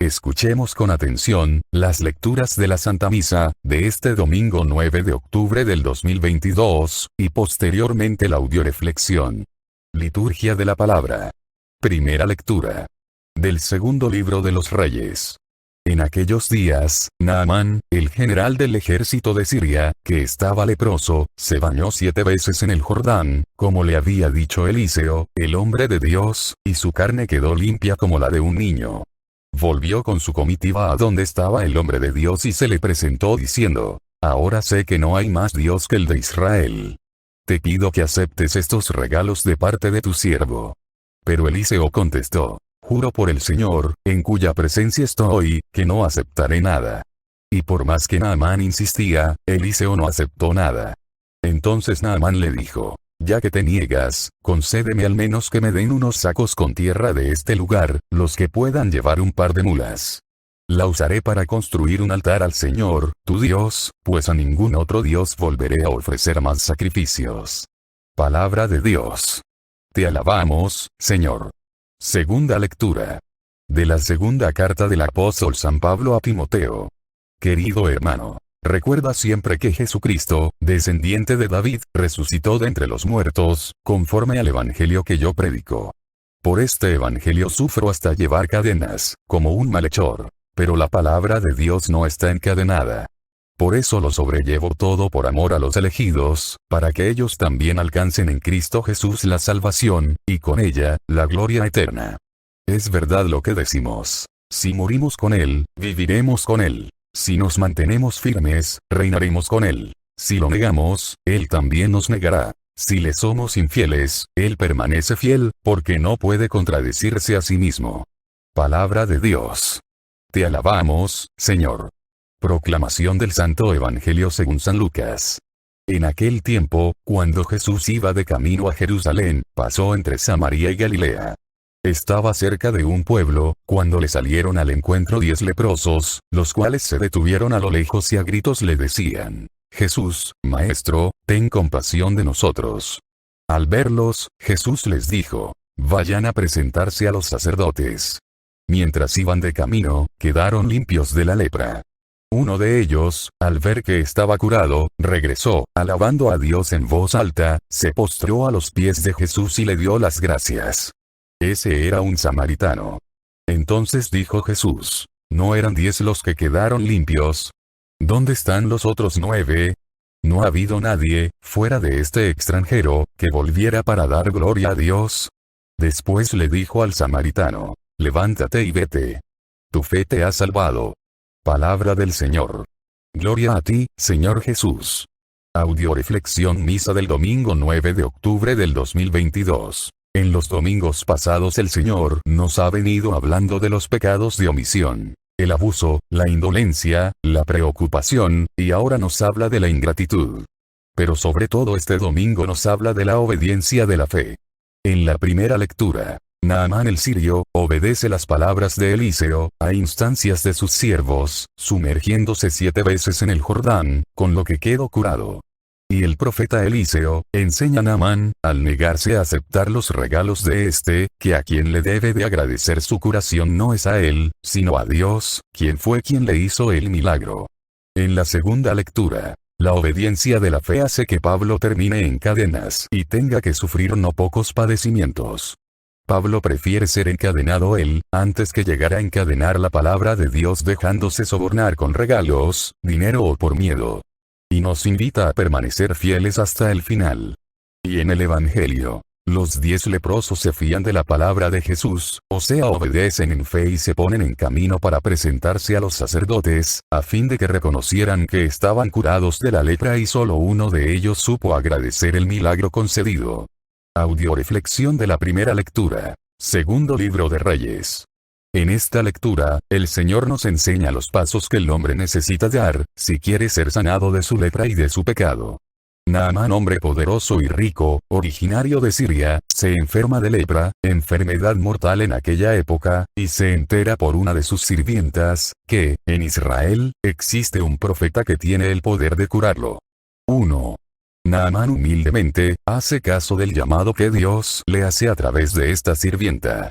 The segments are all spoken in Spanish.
escuchemos con atención las lecturas de la Santa Misa de este domingo 9 de octubre del 2022, y posteriormente la audioreflexión. Liturgia de la Palabra. Primera lectura. Del segundo libro de los Reyes. En aquellos días, Naamán, el general del ejército de Siria, que estaba leproso, se bañó 7 veces en el Jordán, como le había dicho Eliseo, el hombre de Dios, y su carne quedó limpia como la de un niño. Volvió con su comitiva a donde estaba el hombre de Dios y se le presentó diciendo: Ahora sé que no hay más Dios que el de Israel. Te pido que aceptes estos regalos de parte de tu siervo. Pero Eliseo contestó: Juro por el Señor, en cuya presencia estoy, que no aceptaré nada. Y por más que Naamán insistía, Eliseo no aceptó nada. Entonces Naamán le dijo: Ya que te niegas, concédeme al menos que me den unos sacos con tierra de este lugar, los que puedan llevar un par de mulas. La usaré para construir un altar al Señor, tu Dios, pues a ningún otro Dios volveré a ofrecer más sacrificios. Palabra de Dios. Te alabamos, Señor. Segunda lectura. De la segunda carta del apóstol San Pablo a Timoteo. Querido hermano, recuerda siempre que Jesucristo, descendiente de David, resucitó de entre los muertos, conforme al evangelio que yo predico. Por este evangelio sufro hasta llevar cadenas, como un malhechor, pero la palabra de Dios no está encadenada. Por eso lo sobrellevo todo por amor a los elegidos, para que ellos también alcancen en Cristo Jesús la salvación, y con ella, la gloria eterna. Es verdad lo que decimos: si morimos con Él, viviremos con Él. Si nos mantenemos firmes, reinaremos con Él. Si lo negamos, Él también nos negará. Si le somos infieles, Él permanece fiel, porque no puede contradecirse a sí mismo. Palabra de Dios. Te alabamos, Señor. Proclamación del Santo Evangelio según San Lucas. En aquel tiempo, cuando Jesús iba de camino a Jerusalén, pasó entre Samaria y Galilea. Estaba cerca de un pueblo, cuando le salieron al encuentro 10 leprosos, los cuales se detuvieron a lo lejos y a gritos le decían: Jesús, Maestro, ten compasión de nosotros. Al verlos, Jesús les dijo: Vayan a presentarse a los sacerdotes. Mientras iban de camino, quedaron limpios de la lepra. Uno de ellos, al ver que estaba curado, regresó, alabando a Dios en voz alta, se postró a los pies de Jesús y le dio las gracias. Ese era un samaritano. Entonces dijo Jesús: ¿No eran 10 los que quedaron limpios? ¿Dónde están los otros 9? ¿No ha habido nadie, fuera de este extranjero, que volviera para dar gloria a Dios? Después le dijo al samaritano: Levántate y vete. Tu fe te ha salvado. Palabra del Señor. Gloria a ti, Señor Jesús. Audioreflexión Misa del domingo 9 de octubre del 2022. En los domingos pasados el Señor nos ha venido hablando de los pecados de omisión, el abuso, la indolencia, la preocupación, y ahora nos habla de la ingratitud. Pero sobre todo este domingo nos habla de la obediencia de la fe. En la primera lectura, Naamán el sirio, obedece las palabras de Eliseo, a instancias de sus siervos, sumergiéndose 7 veces en el Jordán, con lo que quedó curado. Y el profeta Eliseo, enseña a Naamán, al negarse a aceptar los regalos de que a quien le debe de agradecer su curación no es a él, sino a Dios, quien fue quien le hizo el milagro. En la segunda lectura, la obediencia de la fe hace que Pablo termine en cadenas y tenga que sufrir no pocos padecimientos. Pablo prefiere ser encadenado él, antes que llegar a encadenar la palabra de Dios dejándose sobornar con regalos, dinero o por miedo. Y nos invita a permanecer fieles hasta el final. Y en el Evangelio, los 10 leprosos se fían de la palabra de Jesús, o sea, obedecen en fe y se ponen en camino para presentarse a los sacerdotes, a fin de que reconocieran que estaban curados de la lepra y solo uno de ellos supo agradecer el milagro concedido. Audioreflexión de la primera lectura. Segundo libro de Reyes. En esta lectura, el Señor nos enseña los pasos que el hombre necesita dar, si quiere ser sanado de su lepra y de su pecado. Naamán, hombre poderoso y rico, originario de Siria, se enferma de lepra, enfermedad mortal en aquella época, y se entera por una de sus sirvientas, que, en Israel, existe un profeta que tiene el poder de curarlo. 1. Naamán humildemente, hace caso del llamado que Dios le hace a través de esta sirvienta.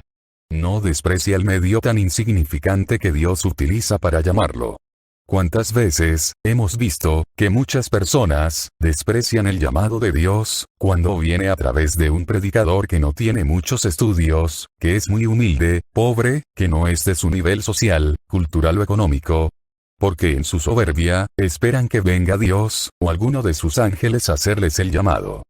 No desprecia el medio tan insignificante que Dios utiliza para llamarlo. ¿Cuántas veces hemos visto que muchas personas desprecian el llamado de Dios, cuando viene a través de un predicador que no tiene muchos estudios, que es muy humilde, pobre, que no es de su nivel social, cultural o económico? Porque en su soberbia, esperan que venga Dios, o alguno de sus ángeles a hacerles el llamado.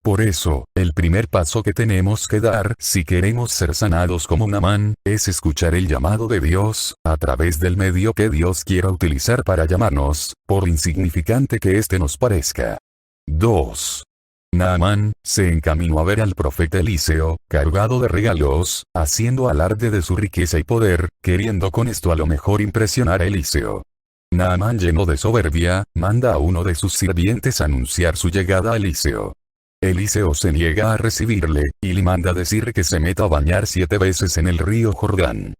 Por eso, el primer paso que tenemos que dar si queremos ser sanados como Naamán, es escuchar el llamado de Dios, a través del medio que Dios quiera utilizar para llamarnos, por insignificante que éste nos parezca. 2. Naamán se encaminó a ver al profeta Eliseo, cargado de regalos, haciendo alarde de su riqueza y poder, queriendo con esto a lo mejor impresionar a Eliseo. Naamán, lleno de soberbia, manda a uno de sus sirvientes a anunciar su llegada a Eliseo. Eliseo se niega a recibirle, y le manda decir que se meta a bañar 7 veces en el río Jordán.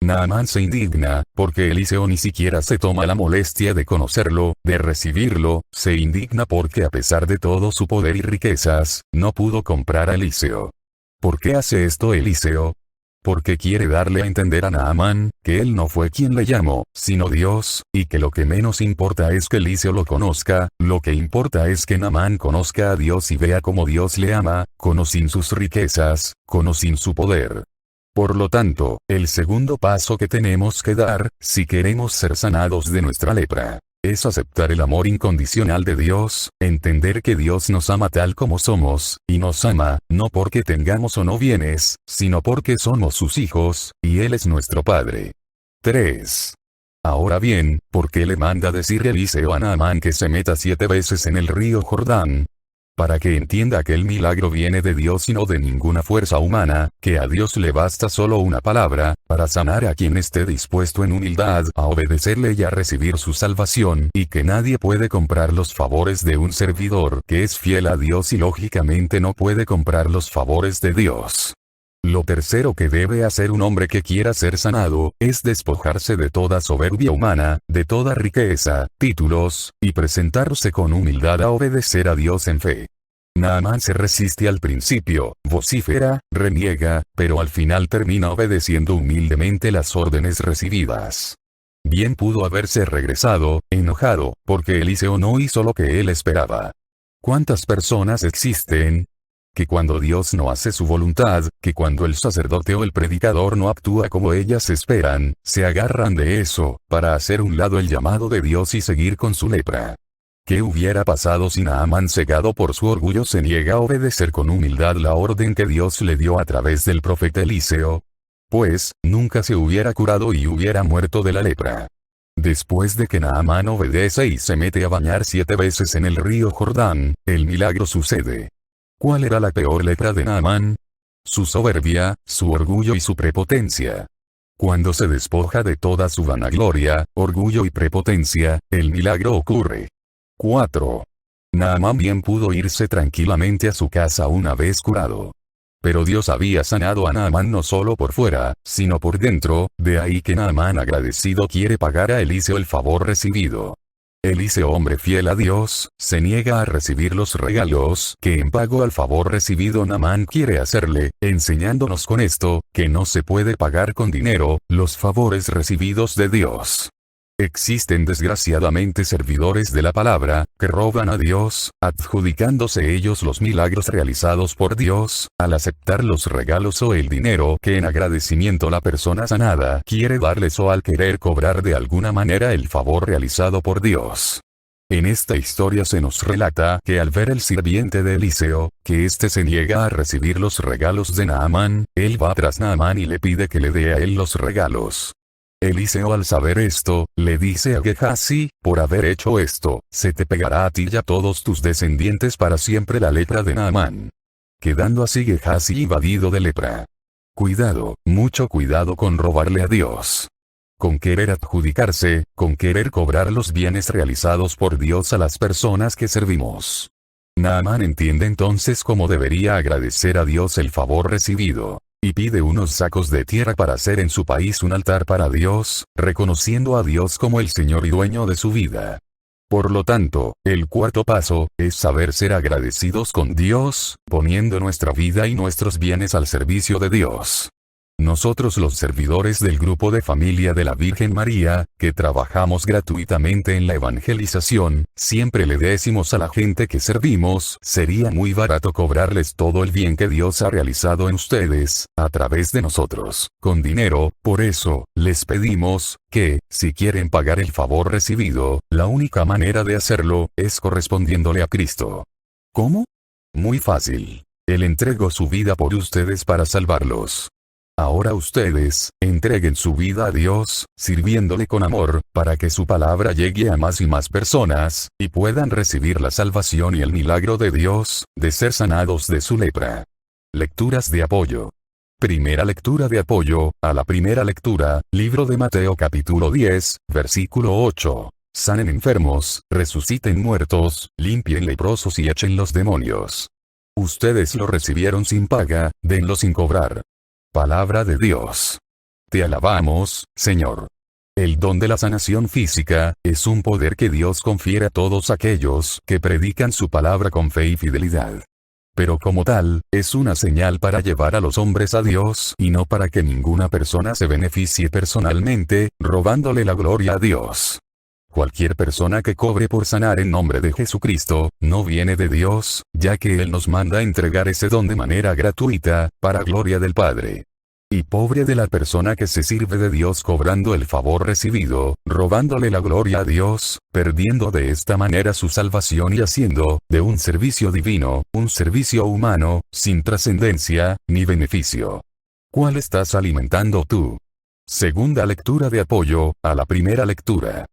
Naamán se indigna, porque Eliseo ni siquiera se toma la molestia de conocerlo, de recibirlo, se indigna porque a pesar de todo su poder y riquezas, no pudo comprar a Eliseo. ¿Por qué hace esto Eliseo? Porque quiere darle a entender a Naamán, que él no fue quien le llamó, sino Dios, y que lo que menos importa es que Eliseo lo conozca, lo que importa es que Naamán conozca a Dios y vea cómo Dios le ama, con o sin sus riquezas, con o sin su poder. Por lo tanto, el segundo paso que tenemos que dar, si queremos ser sanados de nuestra lepra, es aceptar el amor incondicional de Dios, entender que Dios nos ama tal como somos, y nos ama, no porque tengamos o no bienes, sino porque somos sus hijos, y Él es nuestro Padre. 3. Ahora bien, ¿por qué le manda decir Eliseo a Naamán que se meta 7 veces en el río Jordán? Para que entienda que el milagro viene de Dios y no de ninguna fuerza humana, que a Dios le basta solo una palabra, para sanar a quien esté dispuesto en humildad a obedecerle y a recibir su salvación, y que nadie puede comprar los favores de un servidor que es fiel a Dios y lógicamente no puede comprar los favores de Dios. Lo tercero que debe hacer un hombre que quiera ser sanado, es despojarse de toda soberbia humana, de toda riqueza, títulos, y presentarse con humildad a obedecer a Dios en fe. Naamán se resiste al principio, vocifera, reniega, pero al final termina obedeciendo humildemente las órdenes recibidas. Bien pudo haberse regresado, enojado, porque Eliseo no hizo lo que él esperaba. ¿Cuántas personas existen? Que cuando Dios no hace su voluntad, que cuando el sacerdote o el predicador no actúa como ellas esperan, se agarran de eso, para hacer un lado el llamado de Dios y seguir con su lepra. ¿Qué hubiera pasado si Naamán, cegado por su orgullo, se niega a obedecer con humildad la orden que Dios le dio a través del profeta Eliseo? Pues, nunca se hubiera curado y hubiera muerto de la lepra. Después de que Naamán obedece y se mete a bañar 7 veces en el río Jordán, el milagro sucede. ¿Cuál era la peor lepra de Naamán? Su soberbia, su orgullo y su prepotencia. Cuando se despoja de toda su vanagloria, orgullo y prepotencia, el milagro ocurre. 4. Naamán bien pudo irse tranquilamente a su casa una vez curado. Pero Dios había sanado a Naamán no solo por fuera, sino por dentro, de ahí que Naamán agradecido quiere pagar a Eliseo el favor recibido. Eliseo, hombre fiel a Dios, se niega a recibir los regalos que en pago al favor recibido Naamán quiere hacerle, enseñándonos con esto, que no se puede pagar con dinero, los favores recibidos de Dios. Existen desgraciadamente servidores de la palabra, que roban a Dios, adjudicándose ellos los milagros realizados por Dios, al aceptar los regalos o el dinero que en agradecimiento la persona sanada quiere darles o al querer cobrar de alguna manera el favor realizado por Dios. En esta historia se nos relata que al ver el sirviente de Eliseo, que éste se niega a recibir los regalos de Naamán, él va tras Naamán y le pide que le dé a él los regalos. Eliseo, al saber esto, le dice a Gehazi, por haber hecho esto, se te pegará a ti y a todos tus descendientes para siempre la lepra de Naamán. Quedando así Gehazi invadido de lepra. Cuidado, mucho cuidado con robarle a Dios. Con querer adjudicarse, con querer cobrar los bienes realizados por Dios a las personas que servimos. Naamán entiende entonces cómo debería agradecer a Dios el favor recibido. Y pide unos sacos de tierra para hacer en su país un altar para Dios, reconociendo a Dios como el Señor y dueño de su vida. Por lo tanto, el cuarto paso, es saber ser agradecidos con Dios, poniendo nuestra vida y nuestros bienes al servicio de Dios. Nosotros los servidores del grupo de familia de la Virgen María, que trabajamos gratuitamente en la evangelización, siempre le decimos a la gente que servimos, sería muy barato cobrarles todo el bien que Dios ha realizado en ustedes, a través de nosotros, con dinero. Por eso, les pedimos, que, si quieren pagar el favor recibido, la única manera de hacerlo, es correspondiéndole a Cristo. ¿Cómo? Muy fácil. Él entregó su vida por ustedes para salvarlos. Ahora ustedes, entreguen su vida a Dios, sirviéndole con amor, para que su palabra llegue a más y más personas, y puedan recibir la salvación y el milagro de Dios, de ser sanados de su lepra. Lecturas de apoyo. Primera lectura de apoyo, a la primera lectura, libro de Mateo capítulo 10, versículo 8. Sanen enfermos, resuciten muertos, limpien leprosos y echen los demonios. Ustedes lo recibieron sin paga, denlo sin cobrar. Palabra de Dios. Te alabamos, Señor. El don de la sanación física, es un poder que Dios confiere a todos aquellos que predican su palabra con fe y fidelidad. Pero como tal, es una señal para llevar a los hombres a Dios y no para que ninguna persona se beneficie personalmente, robándole la gloria a Dios. Cualquier persona que cobre por sanar en nombre de Jesucristo, no viene de Dios, ya que Él nos manda a entregar ese don de manera gratuita, para gloria del Padre. Y pobre de la persona que se sirve de Dios cobrando el favor recibido, robándole la gloria a Dios, perdiendo de esta manera su salvación y haciendo, de un servicio divino, un servicio humano, sin trascendencia, ni beneficio. ¿Cuál estás alimentando tú? Segunda lectura de apoyo, a la primera lectura.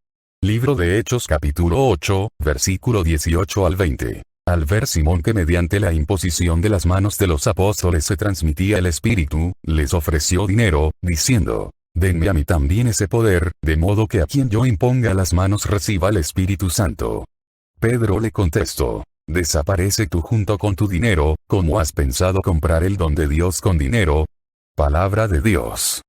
Libro de Hechos capítulo 8, versículo 18 al 20. Al ver Simón que mediante la imposición de las manos de los apóstoles se transmitía el Espíritu, les ofreció dinero, diciendo, denme a mí también ese poder, de modo que a quien yo imponga las manos reciba el Espíritu Santo. Pedro le contestó, desaparece tú junto con tu dinero, ¿cómo has pensado comprar el don de Dios con dinero? Palabra de Dios.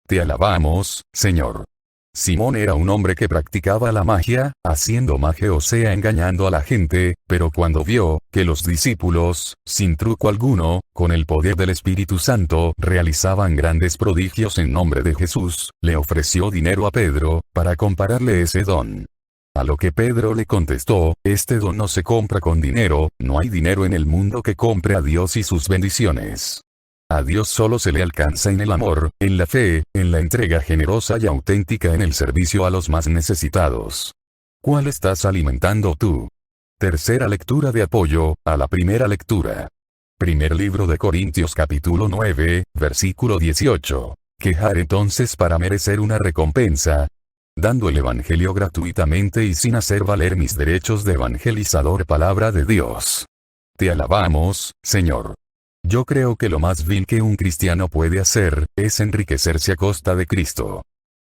Te alabamos, Señor. Simón era un hombre que practicaba la magia, haciendo magia o sea engañando a la gente, pero cuando vio, que los discípulos, sin truco alguno, con el poder del Espíritu Santo, realizaban grandes prodigios en nombre de Jesús, le ofreció dinero a Pedro, para compararle ese don. A lo que Pedro le contestó, este don no se compra con dinero, no hay dinero en el mundo que compre a Dios y sus bendiciones. A Dios solo se le alcanza en el amor, en la fe, en la entrega generosa y auténtica en el servicio a los más necesitados. ¿Cuál estás alimentando tú? Tercera lectura de apoyo, a la primera lectura. Primer libro de Corintios capítulo 9, versículo 18. ¿Quejar entonces para merecer una recompensa? Dando el Evangelio gratuitamente y sin hacer valer mis derechos de evangelizador. Palabra de Dios. Te alabamos, Señor. Yo creo que lo más vil que un cristiano puede hacer, es enriquecerse a costa de Cristo.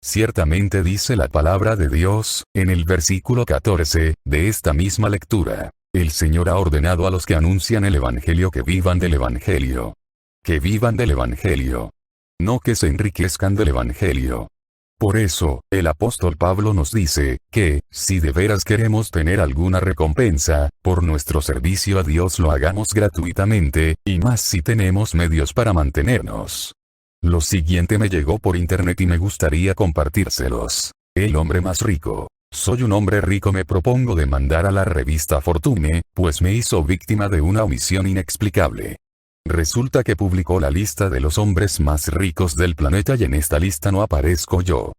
Ciertamente dice la palabra de Dios, en el versículo 14, de esta misma lectura. El Señor ha ordenado a los que anuncian el Evangelio que vivan del Evangelio. Que vivan del Evangelio. No que se enriquezcan del Evangelio. Por eso, el apóstol Pablo nos dice, que, si de veras queremos tener alguna recompensa, por nuestro servicio a Dios lo hagamos gratuitamente, y más si tenemos medios para mantenernos. Lo siguiente me llegó por internet y me gustaría compartírselos. El hombre más rico. Soy un hombre rico. Me propongo demandar a la revista Fortune, pues me hizo víctima de una omisión inexplicable. Resulta que publicó la lista de los hombres más ricos del planeta y en esta lista no aparezco yo.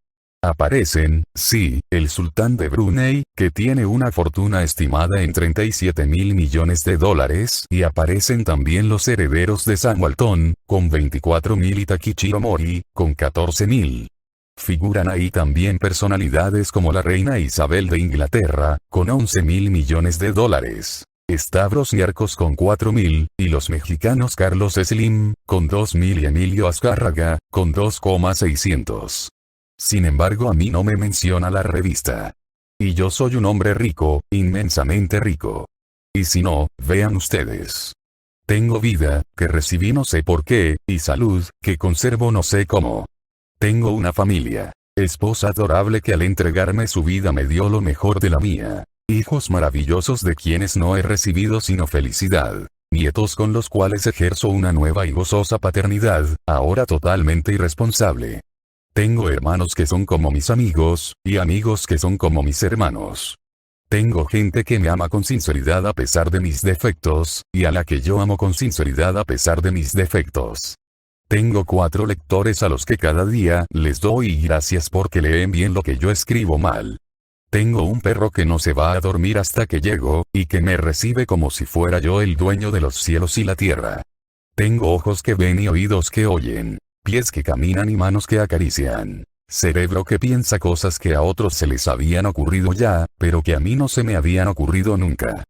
Aparecen, sí, el sultán de Brunei, que tiene una fortuna estimada en $37.000 millones, y aparecen también los herederos de Sam Walton, con $24.000 y Takichi Omori, con $14.000. Figuran ahí también personalidades como la reina Isabel de Inglaterra, con $11.000 millones. Stavros Niarchos con 4.000, y los mexicanos Carlos Slim, con 2.000 y Emilio Azcárraga, con 2,600. Sin embargo a mí no me menciona la revista. Y yo soy un hombre rico, inmensamente rico. Y si no, vean ustedes. Tengo vida, que recibí no sé por qué, y salud, que conservo no sé cómo. Tengo una familia, esposa adorable que al entregarme su vida me dio lo mejor de la mía. Hijos maravillosos de quienes no he recibido sino felicidad. nietos con los cuales ejerzo una nueva y gozosa paternidad, ahora totalmente irresponsable. Tengo hermanos que son como mis amigos, y amigos que son como mis hermanos. Tengo gente que me ama con sinceridad a pesar de mis defectos, y a la que yo amo con sinceridad a pesar de mis defectos. Tengo 4 lectores a los que cada día les doy gracias porque leen bien lo que yo escribo mal. Tengo un perro que no se va a dormir hasta que llego, y que me recibe como si fuera yo el dueño de los cielos y la tierra. Tengo ojos que ven y oídos que oyen, pies que caminan y manos que acarician, cerebro que piensa cosas que a otros se les habían ocurrido ya, pero que a mí no se me habían ocurrido nunca.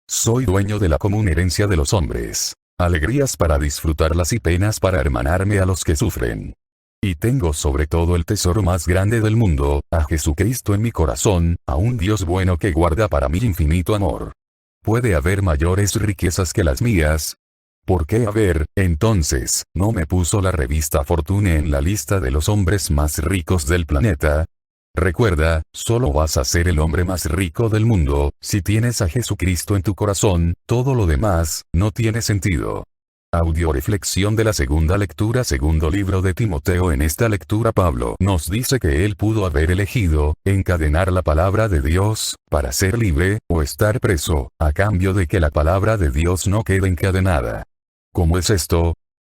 Soy dueño de la común herencia de los hombres, alegrías para disfrutarlas y penas para hermanarme a los que sufren. Y tengo sobre todo el tesoro más grande del mundo, a Jesucristo en mi corazón, a un Dios bueno que guarda para mí infinito amor. ¿Puede haber mayores riquezas que las mías? ¿Por qué entonces, no me puso la revista Fortune en la lista de los hombres más ricos del planeta? Recuerda, solo vas a ser el hombre más rico del mundo, si tienes a Jesucristo en tu corazón, todo lo demás, no tiene sentido. Audioreflexión de la segunda lectura, segundo libro de Timoteo. En esta lectura Pablo nos dice que él pudo haber elegido, encadenar la palabra de Dios, para ser libre, o estar preso, a cambio de que la palabra de Dios no quede encadenada. ¿Cómo es esto?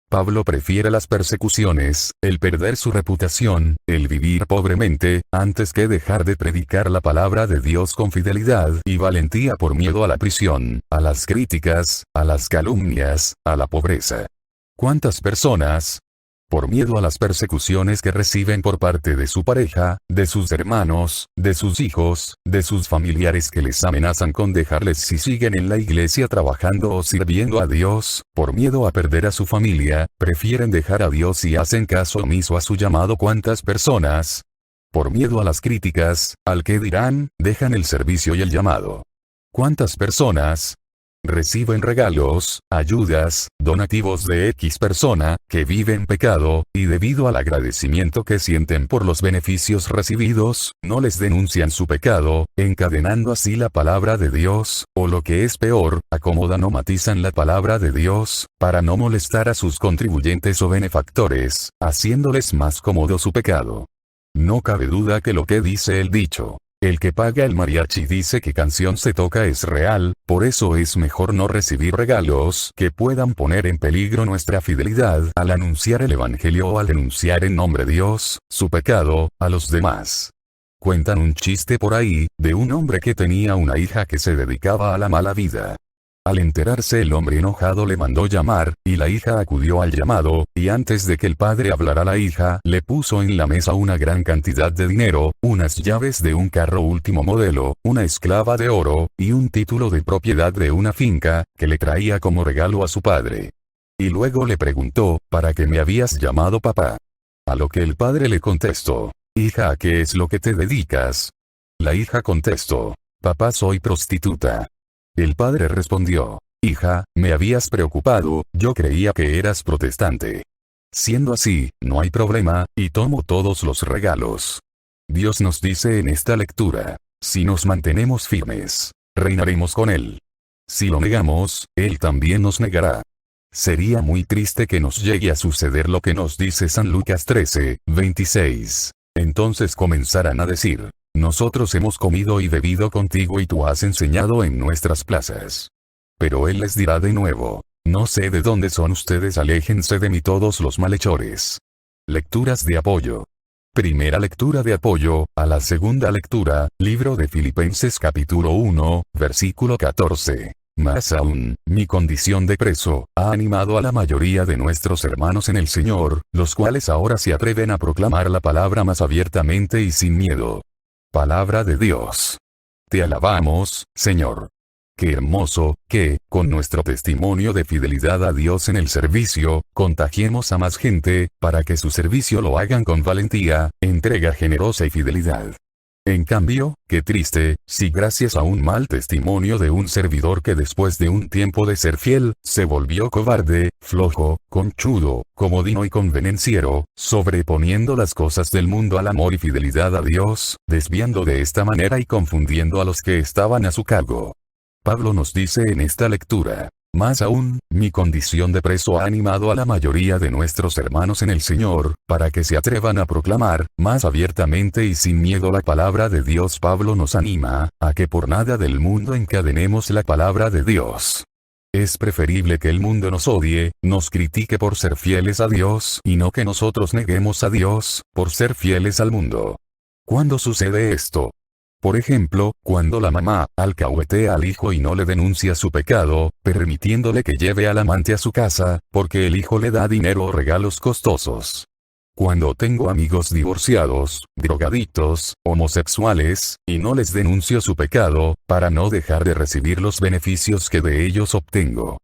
Pablo prefiere las persecuciones, el perder su reputación, el vivir pobremente, antes que dejar de predicar la palabra de Dios con fidelidad y valentía por miedo a la prisión, a las críticas, a las calumnias, a la pobreza. ¿Cuántas personas? Por miedo a las persecuciones que reciben por parte de su pareja, de sus hermanos, de sus hijos, de sus familiares que les amenazan con dejarles si siguen en la iglesia trabajando o sirviendo a Dios, por miedo a perder a su familia, prefieren dejar a Dios y hacen caso omiso a su llamado. ¿Cuántas personas? Por miedo a las críticas, al que dirán, dejan el servicio y el llamado. ¿Cuántas personas? Reciben regalos, ayudas, donativos de X persona, que vive en pecado, y debido al agradecimiento que sienten por los beneficios recibidos, no les denuncian su pecado, encadenando así la palabra de Dios, o lo que es peor, acomodan o matizan la palabra de Dios, para no molestar a sus contribuyentes o benefactores, haciéndoles más cómodo su pecado. No cabe duda que lo que dice el dicho, el que paga el mariachi dice que canción se toca es real, por eso es mejor no recibir regalos que puedan poner en peligro nuestra fidelidad al anunciar el evangelio o al denunciar en nombre de Dios, su pecado, a los demás. Cuentan un chiste por ahí, de un hombre que tenía una hija que se dedicaba a la mala vida. Al enterarse el hombre enojado le mandó llamar, y la hija acudió al llamado, y antes de que el padre hablara la hija le puso en la mesa una gran cantidad de dinero, unas llaves de un carro último modelo, una esclava de oro, y un título de propiedad de una finca, que le traía como regalo a su padre. Y luego le preguntó, ¿para qué me habías llamado papá? A lo que el padre le contestó, hija, ¿a qué es lo que te dedicas? La hija contestó, papá, soy prostituta. El padre respondió, hija, me habías preocupado, yo creía que eras protestante. Siendo así, no hay problema, y tomo todos los regalos. Dios nos dice en esta lectura, si nos mantenemos firmes, reinaremos con Él. Si lo negamos, Él también nos negará. Sería muy triste que nos llegue a suceder lo que nos dice San Lucas 13:26. Entonces comenzarán a decir, nosotros hemos comido y bebido contigo y tú has enseñado en nuestras plazas. Pero Él les dirá de nuevo, no sé de dónde son ustedes, aléjense de mí todos los malhechores. Lecturas de apoyo. Primera lectura de apoyo, a la segunda lectura, libro de Filipenses capítulo 1, versículo 14. Más aún, mi condición de preso, ha animado a la mayoría de nuestros hermanos en el Señor, los cuales ahora se atreven a proclamar la palabra más abiertamente y sin miedo. Palabra de Dios. Te alabamos, Señor. Qué hermoso, que, con nuestro testimonio de fidelidad a Dios en el servicio, contagiemos a más gente, para que su servicio lo hagan con valentía, entrega generosa y fidelidad. En cambio, qué triste, si gracias a un mal testimonio de un servidor que después de un tiempo de ser fiel, se volvió cobarde, flojo, conchudo, comodino y convenenciero, sobreponiendo las cosas del mundo al amor y fidelidad a Dios, desviando de esta manera y confundiendo a los que estaban a su cargo. Pablo nos dice en esta lectura, Más aún, mi condición de preso ha animado a la mayoría de nuestros hermanos en el Señor, para que se atrevan a proclamar, más abiertamente y sin miedo la palabra de Dios. Pablo nos anima, a que por nada del mundo encadenemos la palabra de Dios. Es preferible que el mundo nos odie, nos critique por ser fieles a Dios y no que nosotros neguemos a Dios, por ser fieles al mundo. ¿Cuándo sucede esto? Por ejemplo, cuando la mamá alcahuetea al hijo y no le denuncia su pecado, permitiéndole que lleve al amante a su casa, porque el hijo le da dinero o regalos costosos. Cuando tengo amigos divorciados, drogadictos, homosexuales, y no les denuncio su pecado, para no dejar de recibir los beneficios que de ellos obtengo.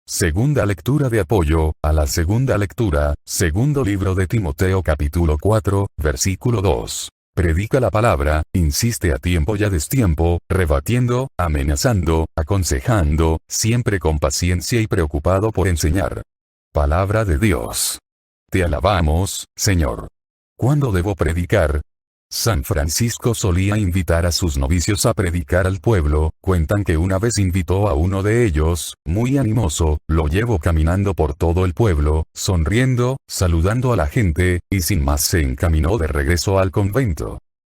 Segunda lectura de apoyo a la segunda lectura, segundo libro de Timoteo capítulo 4, versículo 2. Predica la palabra, insiste a tiempo y a destiempo, rebatiendo, amenazando, aconsejando, siempre con paciencia y preocupado por enseñar. Palabra de Dios. Te alabamos, Señor. ¿Cuándo debo predicar? San Francisco solía invitar a sus novicios a predicar al pueblo. Cuentan que una vez invitó a uno de ellos, muy animoso, lo llevó caminando por todo el pueblo, sonriendo, saludando a la gente, y sin más se encaminó de regreso al convento.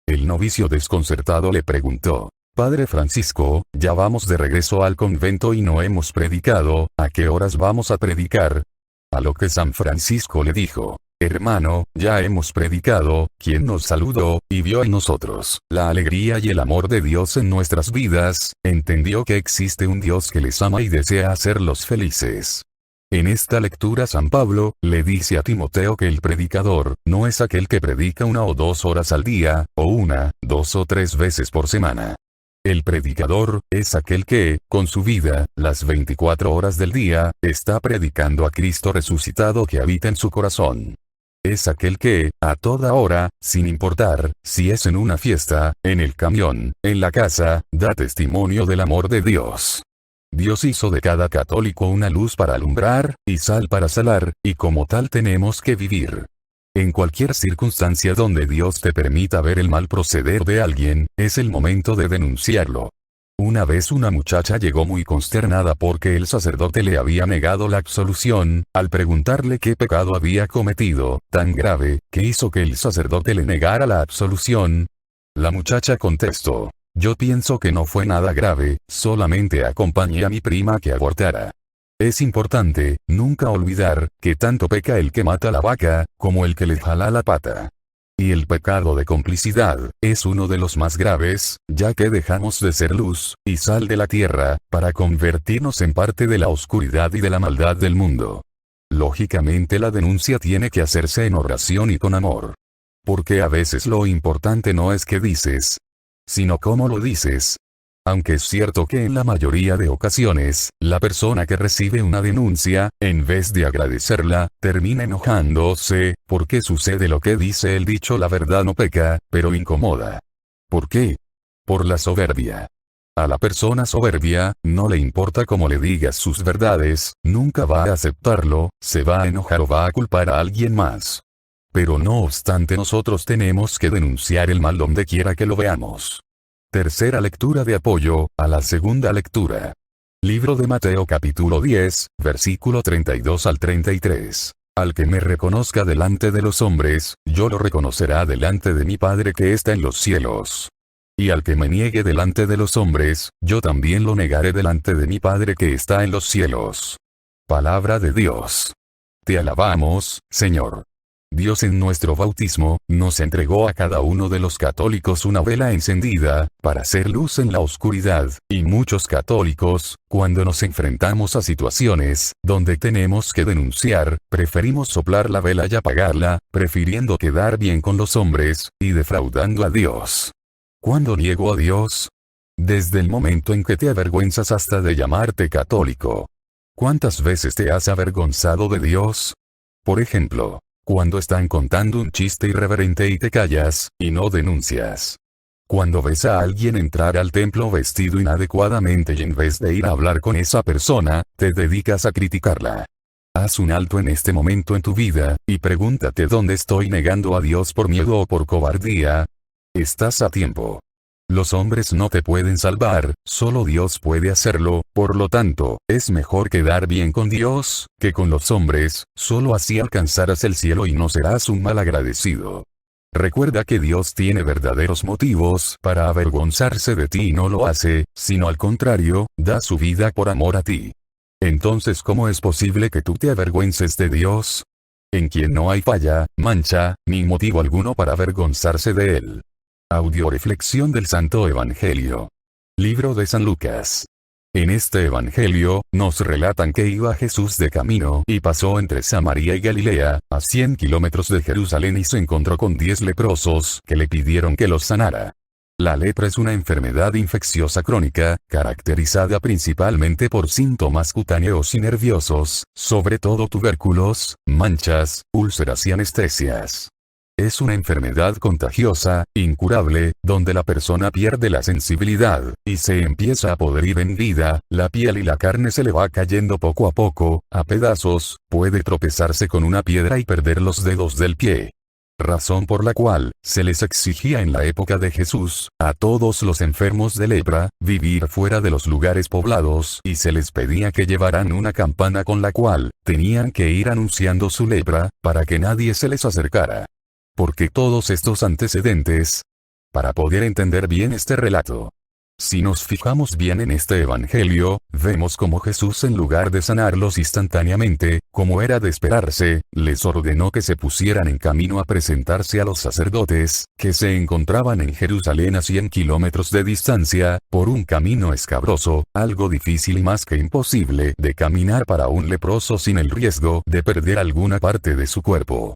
El novicio desconcertado le preguntó: Padre Francisco, ya vamos de regreso al convento y no hemos predicado, ¿a qué horas vamos a predicar? A lo que San Francisco le dijo: Hermano, ya hemos predicado, quien nos saludó, y vio en nosotros la alegría y el amor de Dios en nuestras vidas, entendió que existe un Dios que les ama y desea hacerlos felices. En esta lectura San Pablo le dice a Timoteo que el predicador no es aquel que predica 1 o 2 horas al día, o 1, 2 o 3 veces por semana. El predicador es aquel que, con su vida, las 24 horas del día, está predicando a Cristo resucitado que habita en su corazón. Es aquel que, a toda hora, sin importar si es en una fiesta, en el camión, en la casa, da testimonio del amor de Dios. Dios hizo de cada católico una luz para alumbrar, y sal para salar, y como tal tenemos que vivir. En cualquier circunstancia donde Dios te permita ver el mal proceder de alguien, es el momento de denunciarlo. Una vez una muchacha llegó muy consternada porque el sacerdote le había negado la absolución, al preguntarle qué pecado había cometido, tan grave, que hizo que el sacerdote le negara la absolución. La muchacha contestó: yo pienso que no fue nada grave, solamente acompañé a mi prima que abortara. Es importante, nunca olvidar, que tanto peca el que mata la vaca, como el que le jala la pata. Y el pecado de complicidad, es uno de los más graves, ya que dejamos de ser luz, y sal de la tierra, para convertirnos en parte de la oscuridad y de la maldad del mundo. Lógicamente la denuncia tiene que hacerse en oración y con amor. Porque a veces lo importante no es qué dices, sino cómo lo dices. Aunque es cierto que en la mayoría de ocasiones, la persona que recibe una denuncia, en vez de agradecerla, termina enojándose, porque sucede lo que dice el dicho: la verdad no peca, pero incomoda. ¿Por qué? Por la soberbia. A la persona soberbia, no le importa cómo le digas sus verdades, nunca va a aceptarlo, se va a enojar o va a culpar a alguien más. Pero no obstante nosotros tenemos que denunciar el mal donde quiera que lo veamos. Tercera lectura de apoyo a la segunda lectura. Libro de Mateo capítulo 10, versículo 32 al 33. Al que me reconozca delante de los hombres, yo lo reconocerá delante de mi Padre que está en los cielos. Y al que me niegue delante de los hombres, yo también lo negaré delante de mi Padre que está en los cielos. Palabra de Dios. Te alabamos, Señor. Dios en nuestro bautismo, nos entregó a cada uno de los católicos una vela encendida, para hacer luz en la oscuridad, y muchos católicos, cuando nos enfrentamos a situaciones, donde tenemos que denunciar, preferimos soplar la vela y apagarla, prefiriendo quedar bien con los hombres, y defraudando a Dios. ¿Cuándo niego a Dios? Desde el momento en que te avergüenzas hasta de llamarte católico. ¿Cuántas veces te has avergonzado de Dios? Por ejemplo, cuando están contando un chiste irreverente y te callas, y no denuncias. Cuando ves a alguien entrar al templo vestido inadecuadamente y en vez de ir a hablar con esa persona, te dedicas a criticarla. Haz un alto en este momento en tu vida, y pregúntate dónde estoy negando a Dios por miedo o por cobardía. Estás a tiempo. Los hombres no te pueden salvar, solo Dios puede hacerlo, por lo tanto, es mejor quedar bien con Dios, que con los hombres, solo así alcanzarás el cielo y no serás un malagradecido. Recuerda que Dios tiene verdaderos motivos para avergonzarse de ti y no lo hace, sino al contrario, da su vida por amor a ti. Entonces, ¿cómo es posible que tú te avergüences de Dios? En quien no hay falla, mancha, ni motivo alguno para avergonzarse de él. Audioreflexión del Santo Evangelio. Libro de San Lucas. En este Evangelio, nos relatan que iba Jesús de camino y pasó entre Samaria y Galilea, a 100 kilómetros de Jerusalén, y se encontró con 10 leprosos que le pidieron que los sanara. La lepra es una enfermedad infecciosa crónica, caracterizada principalmente por síntomas cutáneos y nerviosos, sobre todo tubérculos, manchas, úlceras y anestesias. Es una enfermedad contagiosa, incurable, donde la persona pierde la sensibilidad, y se empieza a podrir en vida, la piel y la carne se le va cayendo poco a poco, a pedazos, puede tropezarse con una piedra y perder los dedos del pie. Razón por la cual, se les exigía en la época de Jesús, a todos los enfermos de lepra, vivir fuera de los lugares poblados, y se les pedía que llevaran una campana con la cual, tenían que ir anunciando su lepra, para que nadie se les acercara. Porque todos estos antecedentes, para poder entender bien este relato. Si nos fijamos bien en este Evangelio, vemos como Jesús, en lugar de sanarlos instantáneamente, como era de esperarse, les ordenó que se pusieran en camino a presentarse a los sacerdotes, que se encontraban en Jerusalén a 100 kilómetros de distancia, por un camino escabroso, algo difícil y más que imposible de caminar para un leproso sin el riesgo de perder alguna parte de su cuerpo.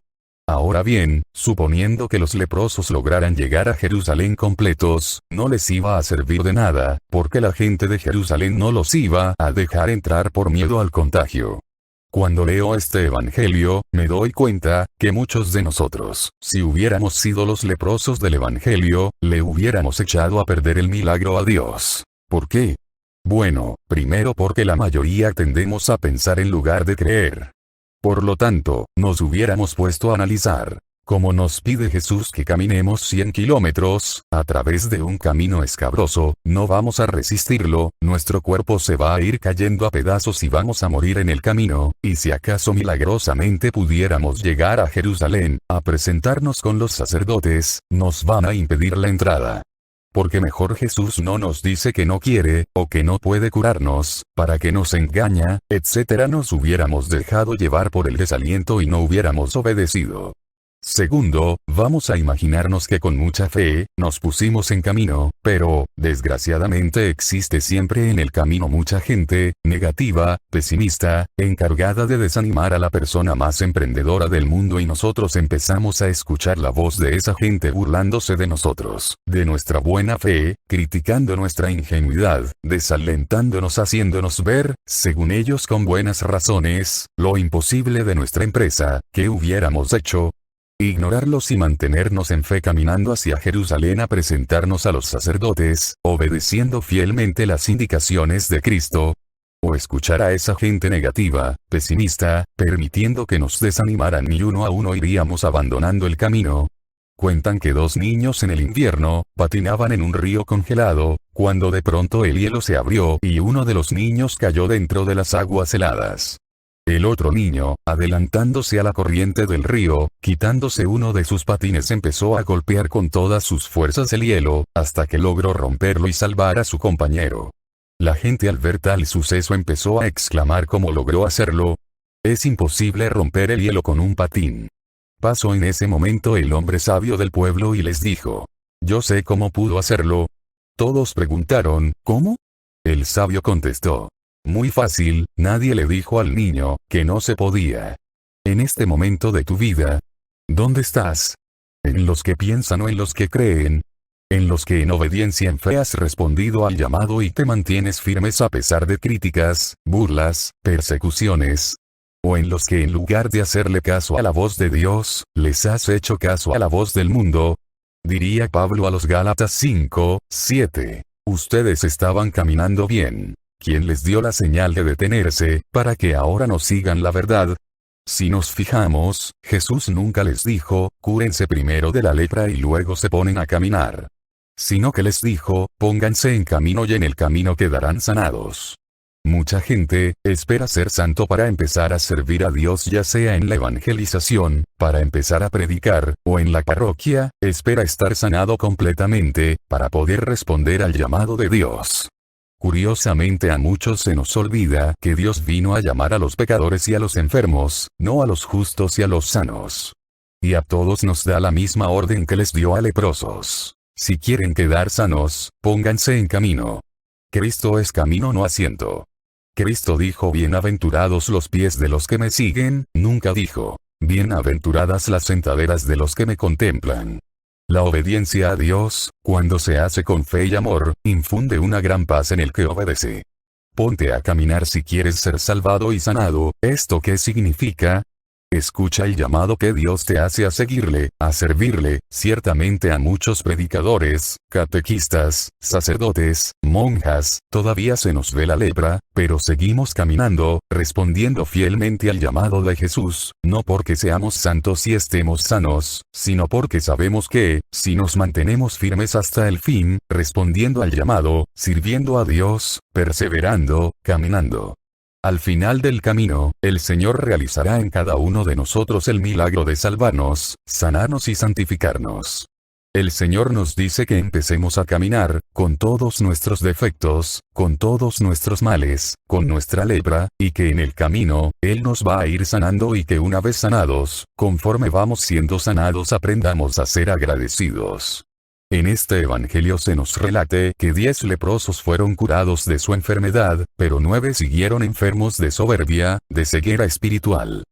Ahora bien, suponiendo que los leprosos lograran llegar a Jerusalén completos, no les iba a servir de nada, porque la gente de Jerusalén no los iba a dejar entrar por miedo al contagio. Cuando leo este Evangelio, me doy cuenta que muchos de nosotros, si hubiéramos sido los leprosos del Evangelio, le hubiéramos echado a perder el milagro a Dios. ¿Por qué? Bueno, primero porque la mayoría tendemos a pensar en lugar de creer. Por lo tanto, nos hubiéramos puesto a analizar, como nos pide Jesús que caminemos 100 kilómetros, a través de un camino escabroso, no vamos a resistirlo, nuestro cuerpo se va a ir cayendo a pedazos y vamos a morir en el camino, y si acaso milagrosamente pudiéramos llegar a Jerusalén, a presentarnos con los sacerdotes, nos van a impedir la entrada. Porque mejor Jesús no nos dice que no quiere, o que no puede curarnos, para que nos engaña, etc. Nos hubiéramos dejado llevar por el desaliento y no hubiéramos obedecido. Segundo, vamos a imaginarnos que con mucha fe, nos pusimos en camino, pero, desgraciadamente existe siempre en el camino mucha gente, negativa, pesimista, encargada de desanimar a la persona más emprendedora del mundo, y nosotros empezamos a escuchar la voz de esa gente burlándose de nosotros, de nuestra buena fe, criticando nuestra ingenuidad, desalentándonos, haciéndonos ver, según ellos con buenas razones, lo imposible de nuestra empresa. ¿Qué hubiéramos hecho? Ignorarlos y mantenernos en fe caminando hacia Jerusalén a presentarnos a los sacerdotes, obedeciendo fielmente las indicaciones de Cristo. O escuchar a esa gente negativa, pesimista, permitiendo que nos desanimaran, y uno a uno iríamos abandonando el camino. Cuentan que 2 niños en el invierno, patinaban en un río congelado, cuando de pronto el hielo se abrió y uno de los niños cayó dentro de las aguas heladas. El otro niño, adelantándose a la corriente del río, quitándose uno de sus patines, empezó a golpear con todas sus fuerzas el hielo, hasta que logró romperlo y salvar a su compañero. La gente, al ver tal suceso, empezó a exclamar: ¿cómo logró hacerlo? Es imposible romper el hielo con un patín. Pasó en ese momento el hombre sabio del pueblo y les dijo: yo sé cómo pudo hacerlo. Todos preguntaron: ¿cómo? El sabio contestó: muy fácil. Nadie le dijo al niño que no se podía. En este momento de tu vida, ¿dónde estás? ¿En los que piensan o en los que creen? ¿En los que en obediencia en fe has respondido al llamado y te mantienes firmes a pesar de críticas, burlas, persecuciones? ¿O en los que, en lugar de hacerle caso a la voz de Dios, les has hecho caso a la voz del mundo? Diría Pablo a los Gálatas 5:7. Ustedes estaban caminando bien. ¿Quién les dio la señal de detenerse, para que ahora no sigan la verdad? Si nos fijamos, Jesús nunca les dijo: cúrense primero de la lepra y luego se ponen a caminar. sino que les dijo, pónganse en camino y en el camino quedarán sanados. Mucha gente espera ser santo para empezar a servir a Dios, ya sea en la evangelización, para empezar a predicar, o en la parroquia, espera estar sanado completamente, para poder responder al llamado de Dios. Curiosamente, a muchos se nos olvida que Dios vino a llamar a los pecadores y a los enfermos, no a los justos y a los sanos. Y a todos nos da la misma orden que les dio a leprosos. Si quieren quedar sanos, pónganse en camino. Cristo es camino, no asiento. Cristo dijo, bienaventurados los pies de los que me siguen, nunca dijo, bienaventuradas las sentaderas de los que me contemplan. La obediencia a Dios, cuando se hace con fe y amor, infunde una gran paz en el que obedece. Ponte a caminar si quieres ser salvado y sanado. ¿Esto qué significa? Escucha el llamado que Dios te hace a seguirle, a servirle. Ciertamente a muchos predicadores, catequistas, sacerdotes, monjas, todavía se nos ve la lepra, pero seguimos caminando, respondiendo fielmente al llamado de Jesús, no porque seamos santos y estemos sanos, sino porque sabemos que, si nos mantenemos firmes hasta el fin, respondiendo al llamado, sirviendo a Dios, perseverando, caminando. Al final del camino, el Señor realizará en cada uno de nosotros el milagro de salvarnos, sanarnos y santificarnos. El Señor nos dice que empecemos a caminar, con todos nuestros defectos, con todos nuestros males, con nuestra lepra, y que en el camino, Él nos va a ir sanando y que una vez sanados, conforme vamos siendo sanados aprendamos a ser agradecidos. En este evangelio se nos relate que 10 leprosos fueron curados de su enfermedad, pero 9 siguieron enfermos de soberbia, de ceguera espiritual.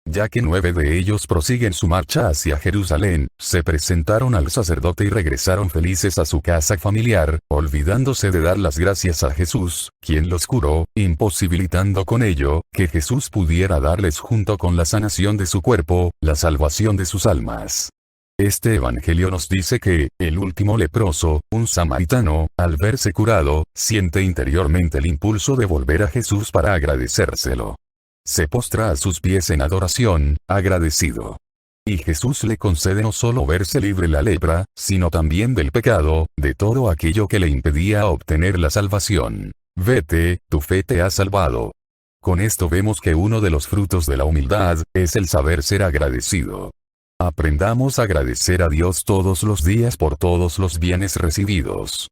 Ya que 9 de ellos prosiguen su marcha hacia Jerusalén, se presentaron al sacerdote y regresaron felices a su casa familiar, olvidándose de dar las gracias a Jesús, quien los curó, imposibilitando con ello, que Jesús pudiera darles junto con la sanación de su cuerpo, la salvación de sus almas. Este evangelio nos dice que, el último leproso, un samaritano, al verse curado, siente interiormente el impulso de volver a Jesús para agradecérselo. Se postra a sus pies en adoración, agradecido. Y Jesús le concede no solo verse libre de la lepra, sino también del pecado, de todo aquello que le impedía obtener la salvación. Vete, tu fe te ha salvado. Con esto vemos que uno de los frutos de la humildad, es el saber ser agradecido. Aprendamos a agradecer a Dios todos los días por todos los bienes recibidos.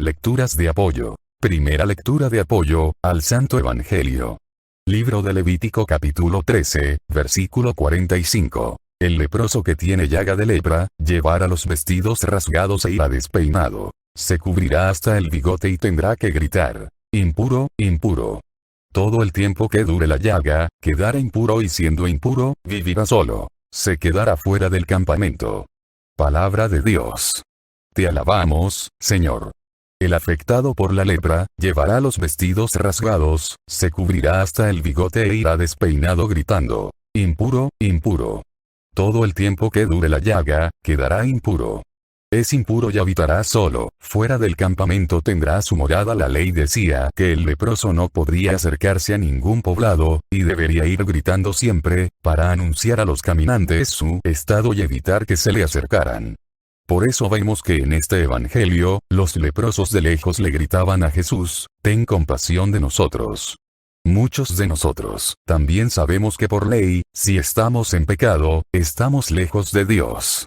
Lecturas de apoyo. Primera lectura de apoyo, al Santo Evangelio. Libro de Levítico capítulo 13, versículo 45. El leproso que tiene llaga de lepra, llevará los vestidos rasgados e irá despeinado. Se cubrirá hasta el bigote y tendrá que gritar, impuro, impuro. Todo el tiempo que dure la llaga, quedará impuro y siendo impuro, vivirá solo. Se quedará fuera del campamento. Palabra de Dios. Te alabamos, Señor. El afectado por la lepra, llevará los vestidos rasgados, se cubrirá hasta el bigote e irá despeinado gritando, impuro, impuro. Todo el tiempo que dure la llaga, quedará impuro. Es impuro y habitará solo, fuera del campamento tendrá su morada. La ley decía que el leproso no podría acercarse a ningún poblado, y debería ir gritando siempre, para anunciar a los caminantes su estado y evitar que se le acercaran. Por eso vemos que en este evangelio, los leprosos de lejos le gritaban a Jesús, ten compasión de nosotros. Muchos de nosotros, también sabemos que por ley, si estamos en pecado, estamos lejos de Dios.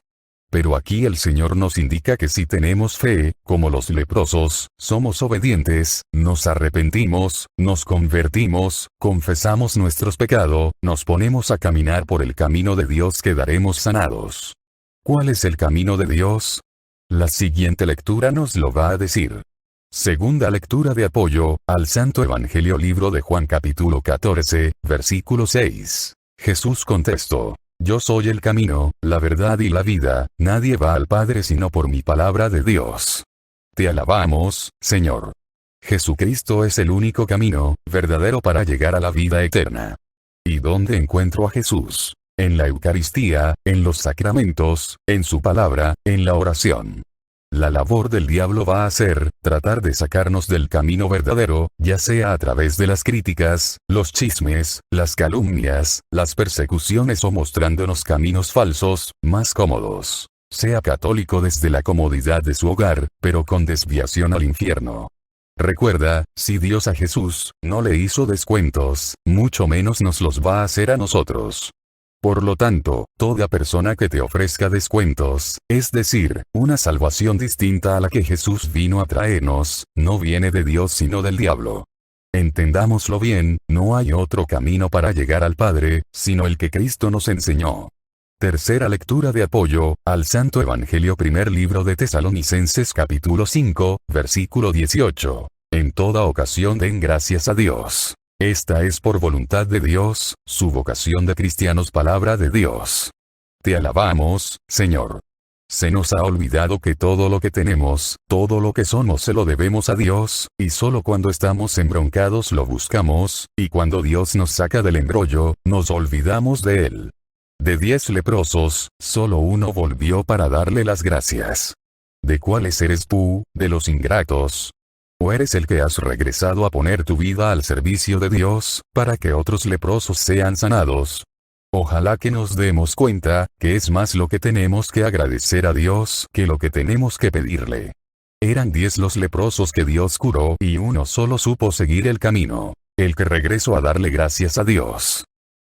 Pero aquí el Señor nos indica que si tenemos fe, como los leprosos, somos obedientes, nos arrepentimos, nos convertimos, confesamos nuestros pecados, nos ponemos a caminar por el camino de Dios, quedaremos sanados. ¿Cuál es el camino de Dios? La siguiente lectura nos lo va a decir. Segunda lectura de apoyo, al Santo Evangelio, libro de Juan capítulo 14, versículo 6. Jesús contestó. Yo soy el camino, la verdad y la vida, nadie va al Padre sino por mi palabra de Dios. Te alabamos, Señor. Jesucristo es el único camino, verdadero para llegar a la vida eterna. ¿Y dónde encuentro a Jesús? En la Eucaristía, en los sacramentos, en su palabra, en la oración. La labor del diablo va a ser, tratar de sacarnos del camino verdadero, ya sea a través de las críticas, los chismes, las calumnias, las persecuciones o mostrándonos caminos falsos, más cómodos. sea católico desde la comodidad de su hogar, pero con desviación al infierno. Recuerda, si Dios a Jesús no le hizo descuentos, mucho menos nos los va a hacer a nosotros. Por lo tanto, toda persona que te ofrezca descuentos, es decir, una salvación distinta a la que Jesús vino a traernos, no viene de Dios sino del diablo. Entendámoslo bien, no hay otro camino para llegar al Padre, sino el que Cristo nos enseñó. Tercera lectura de apoyo, al Santo Evangelio. Primer libro de Tesalonicenses capítulo 5, versículo 18. En toda ocasión den gracias a Dios. Esta es por voluntad de Dios, su vocación de cristianos. Palabra de Dios. Te alabamos, Señor. Se nos ha olvidado que todo lo que tenemos, todo lo que somos se lo debemos a Dios, y solo cuando estamos embroncados lo buscamos, y cuando Dios nos saca del embrollo, nos olvidamos de Él. De 10 leprosos, solo uno volvió para darle las gracias. ¿De cuáles eres tú, de los ingratos? ¿O eres el que has regresado a poner tu vida al servicio de Dios, para que otros leprosos sean sanados? Ojalá que nos demos cuenta, que es más lo que tenemos que agradecer a Dios, que lo que tenemos que pedirle. Eran 10 los leprosos que Dios curó, y uno solo supo seguir el camino, el que regresó a darle gracias a Dios.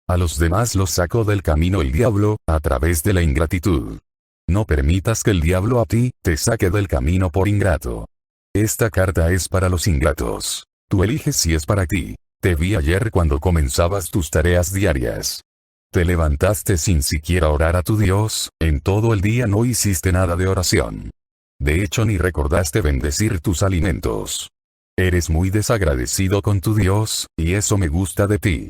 A los demás los sacó del camino el diablo, a través de la ingratitud. No permitas que el diablo a ti, te saque del camino por ingrato. Esta carta es para los ingratos. Tú eliges si es para ti. Te vi ayer cuando comenzabas tus tareas diarias. Te levantaste sin siquiera orar a tu Dios, en todo el día no hiciste nada de oración. De hecho ni recordaste bendecir tus alimentos. Eres muy desagradecido con tu Dios, y eso me gusta de ti.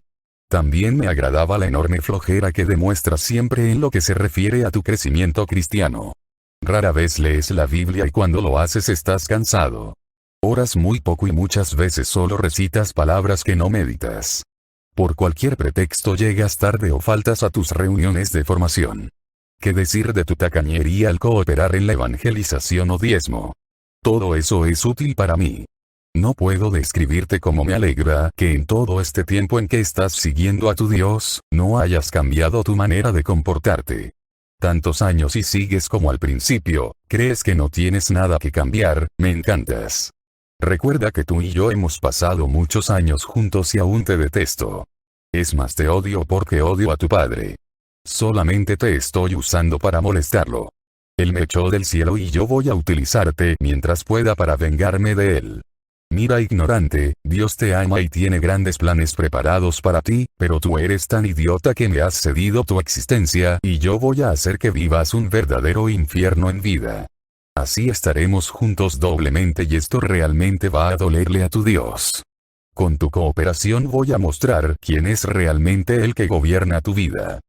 También me agradaba la enorme flojera que demuestras siempre en lo que se refiere a tu crecimiento cristiano. Rara vez lees la Biblia y cuando lo haces estás cansado. Oras muy poco y muchas veces solo recitas palabras que no meditas. Por cualquier pretexto llegas tarde o faltas a tus reuniones de formación. ¿Qué decir de tu tacañería al cooperar en la evangelización o diezmo? Todo eso es útil para mí. No puedo describirte cómo me alegra que en todo este tiempo en que estás siguiendo a tu Dios, no hayas cambiado tu manera de comportarte. Tantos años y sigues como al principio, crees que no tienes nada que cambiar, me encantas. Recuerda que tú y yo hemos pasado muchos años juntos y aún te detesto. Es más, te odio porque odio a tu padre. Solamente te estoy usando para molestarlo. Él me echó del cielo y yo voy a utilizarte mientras pueda para vengarme de él. Mira, ignorante, Dios te ama y tiene grandes planes preparados para ti, pero tú eres tan idiota que me has cedido tu existencia y yo voy a hacer que vivas un verdadero infierno en vida. Así estaremos juntos doblemente y esto realmente va a dolerle a tu Dios. Con tu cooperación voy a mostrar quién es realmente el que gobierna tu vida.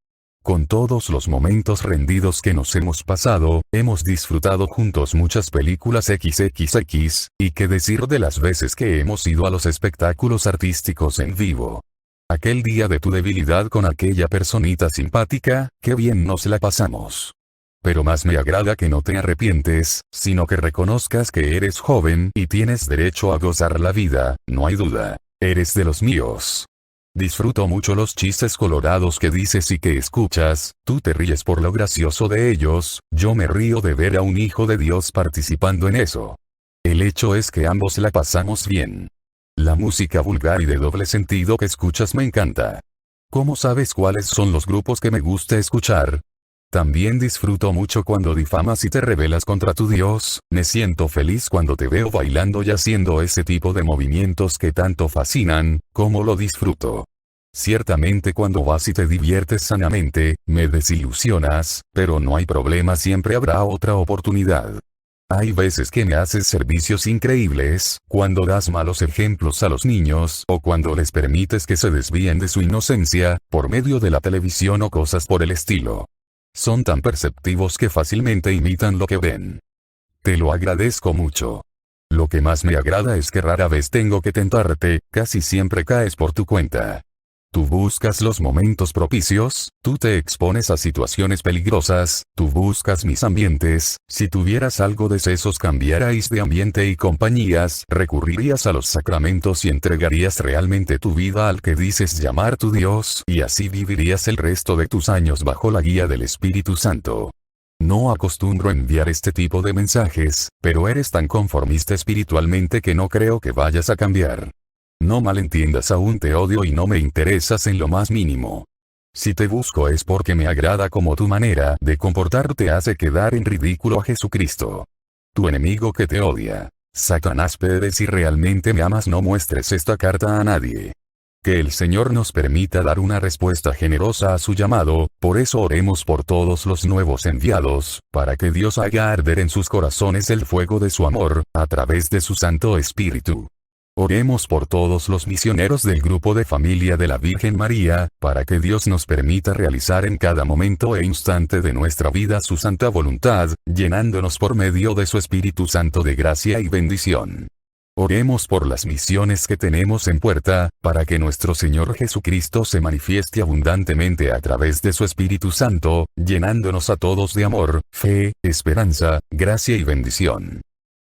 Con todos los momentos rendidos que nos hemos pasado, hemos disfrutado juntos muchas películas XXX, y qué decir de las veces que hemos ido a los espectáculos artísticos en vivo. Aquel día de tu debilidad con aquella personita simpática, qué bien nos la pasamos. Pero más me agrada que no te arrepientes, sino que reconozcas que eres joven y tienes derecho a gozar la vida, no hay duda. Eres de los míos. Disfruto mucho los chistes colorados que dices y que escuchas, tú te ríes por lo gracioso de ellos, yo me río de ver a un hijo de Dios participando en eso. El hecho es que ambos la pasamos bien. La música vulgar y de doble sentido que escuchas me encanta. ¿Cómo sabes cuáles son los grupos que me gusta escuchar? También disfruto mucho cuando difamas y te rebelas contra tu Dios, me siento feliz cuando te veo bailando y haciendo ese tipo de movimientos que tanto fascinan, cómo lo disfruto. Ciertamente cuando vas y te diviertes sanamente, me desilusionas, pero no hay problema, siempre habrá otra oportunidad. Hay veces que me haces servicios increíbles, cuando das malos ejemplos a los niños o cuando les permites que se desvíen de su inocencia, por medio de la televisión o cosas por el estilo. Son tan perceptivos que fácilmente imitan lo que ven. Te lo agradezco mucho. Lo que más me agrada es que rara vez tengo que tentarte, casi siempre caes por tu cuenta. Tú buscas los momentos propicios, tú te expones a situaciones peligrosas, tú buscas mis ambientes, si tuvieras algo de sesos cambiarais de ambiente y compañías, recurrirías a los sacramentos y entregarías realmente tu vida al que dices llamar tu Dios, y así vivirías el resto de tus años bajo la guía del Espíritu Santo. No acostumbro enviar este tipo de mensajes, pero eres tan conformista espiritualmente que no creo que vayas a cambiar. No malentiendas, aún te odio y no me interesas en lo más mínimo. Si te busco es porque me agrada como tu manera de comportarte hace quedar en ridículo a Jesucristo. Tu enemigo que te odia. Satanás, Pérez, si realmente me amas no muestres esta carta a nadie. Que el Señor nos permita dar una respuesta generosa a su llamado, por eso oremos por todos los nuevos enviados, para que Dios haga arder en sus corazones el fuego de su amor, a través de su Santo Espíritu. Oremos por todos los misioneros del grupo de familia de la Virgen María, para que Dios nos permita realizar en cada momento e instante de nuestra vida su santa voluntad, llenándonos por medio de su Espíritu Santo de gracia y bendición. Oremos por las misiones que tenemos en puerta, para que nuestro Señor Jesucristo se manifieste abundantemente a través de su Espíritu Santo, llenándonos a todos de amor, fe, esperanza, gracia y bendición.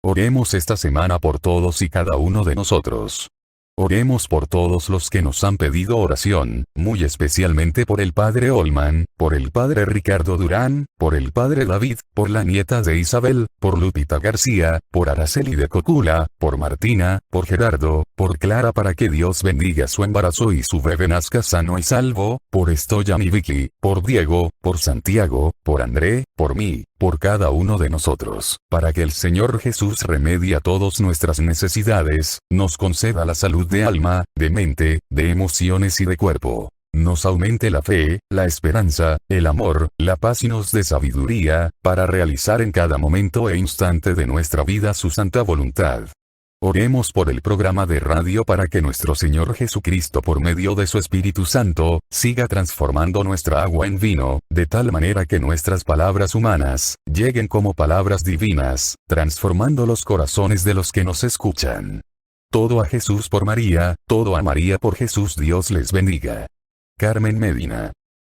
Oremos esta semana por todos y cada uno de nosotros. Oremos por todos los que nos han pedido oración, muy especialmente por el Padre Olman, por el Padre Ricardo Durán, por el Padre David, por la nieta de Isabel, por Lupita García, por Araceli de Cocula, por Martina, por Gerardo, por Clara para que Dios bendiga su embarazo y su bebé nazca sano y salvo, por Stoyan y Vicky, por Diego, por Santiago, por André, por mí, por cada uno de nosotros, para que el Señor Jesús remedie a todas nuestras necesidades, nos conceda la salud de alma, de mente, de emociones y de cuerpo. Nos aumente la fe, la esperanza, el amor, la paz y nos dé sabiduría, para realizar en cada momento e instante de nuestra vida su santa voluntad. Oremos por el programa de radio para que nuestro Señor Jesucristo por medio de su Espíritu Santo, siga transformando nuestra agua en vino, de tal manera que nuestras palabras humanas, lleguen como palabras divinas, transformando los corazones de los que nos escuchan. Todo a Jesús por María, todo a María por Jesús. Dios les bendiga. Carmen Medina.